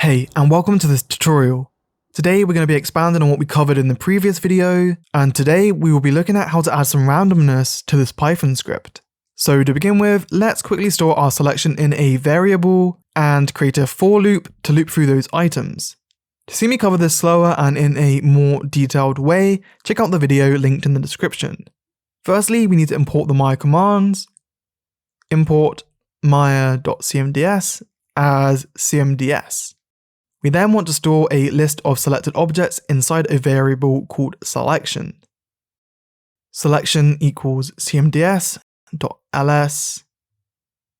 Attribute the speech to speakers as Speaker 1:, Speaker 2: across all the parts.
Speaker 1: Hey, and welcome to this tutorial. Today we're going to be expanding on what we covered in the previous video, and today we will be looking at how to add some randomness to this Python script. So to begin with, let's quickly store our selection in a variable and create a for loop to loop through those items. To see me cover this slower and in a more detailed way, check out the video linked in the description. Firstly, we need to import the Maya commands. Import maya.cmds as cmds. We then want to store a list of selected objects inside a variable called selection. Selection equals cmds.ls,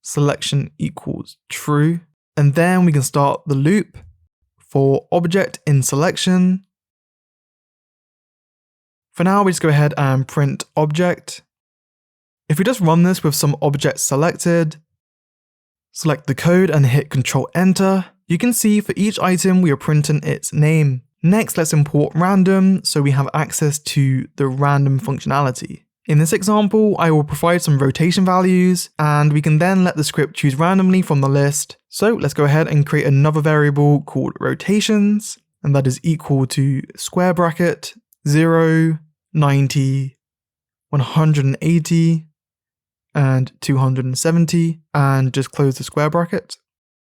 Speaker 1: selection equals true, and then we can start the loop for object in selection. For now, we just go ahead and print object. If we just run this with some objects selected, select the code and hit Ctrl Enter, you can see for each item we are printing its name. Next, let's import random so we have access to the random functionality. In this example, I will provide some rotation values and we can then let the script choose randomly from the list. So let's go ahead and create another variable called rotations, and that is equal to square bracket 0, 90, 180, and 270, and just close the square bracket.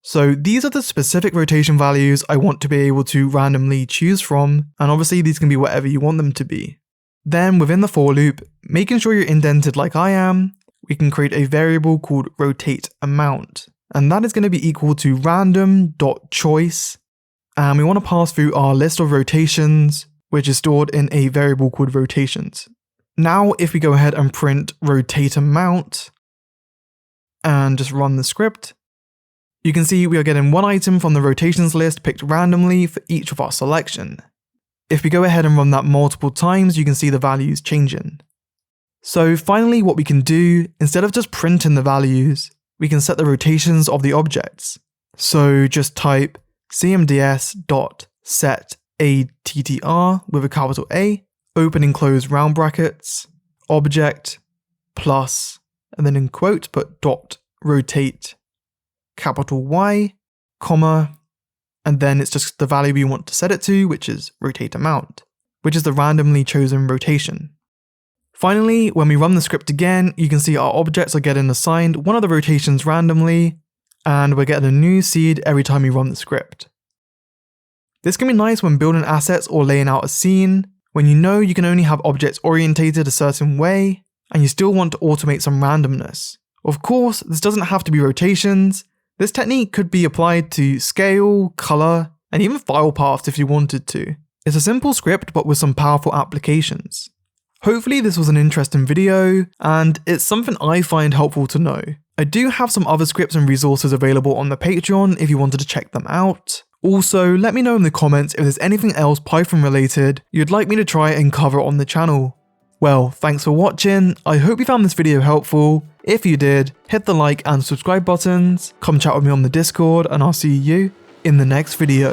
Speaker 1: So these are the specific rotation values I want to be able to randomly choose from, and obviously these can be whatever you want them to be. Then within the for loop, making sure you're indented like I am, we can create a variable called rotateAmount, and that is going to be equal to random.choice, and we want to pass through our list of rotations, which is stored in a variable called rotations. Now if we go ahead and print rotateAmount and just run the script, you can see we are getting one item from the rotations list picked randomly for each of our selection. If we go ahead and run that multiple times, you can see the values changing. So finally, what we can do, instead of just printing the values, we can set the rotations of the objects. So just type cmds.setAttr with a capital A, open and close round brackets, object plus, and then in quote put dot rotate capital Y, comma, and then it's just the value we want to set it to, which is rotateAmount, which is the randomly chosen rotation. Finally, when we run the script again, you can see our objects are getting assigned one of the rotations randomly, and we're getting a new seed every time we run the script. This can be nice when building assets or laying out a scene, when you know you can only have objects orientated a certain way, and you still want to automate some randomness. Of course, this doesn't have to be rotations. This technique could be applied to scale, color, and even file paths if you wanted to. It's a simple script but with some powerful applications. Hopefully this was an interesting video, and it's something I find helpful to know. I do have some other scripts and resources available on the Patreon if you wanted to check them out. Also, let me know in the comments if there's anything else Python related you'd like me to try and cover on the channel. Well, thanks for watching, I hope you found this video helpful. If you did, hit the like and subscribe buttons, come chat with me on the Discord, and I'll see you in the next video.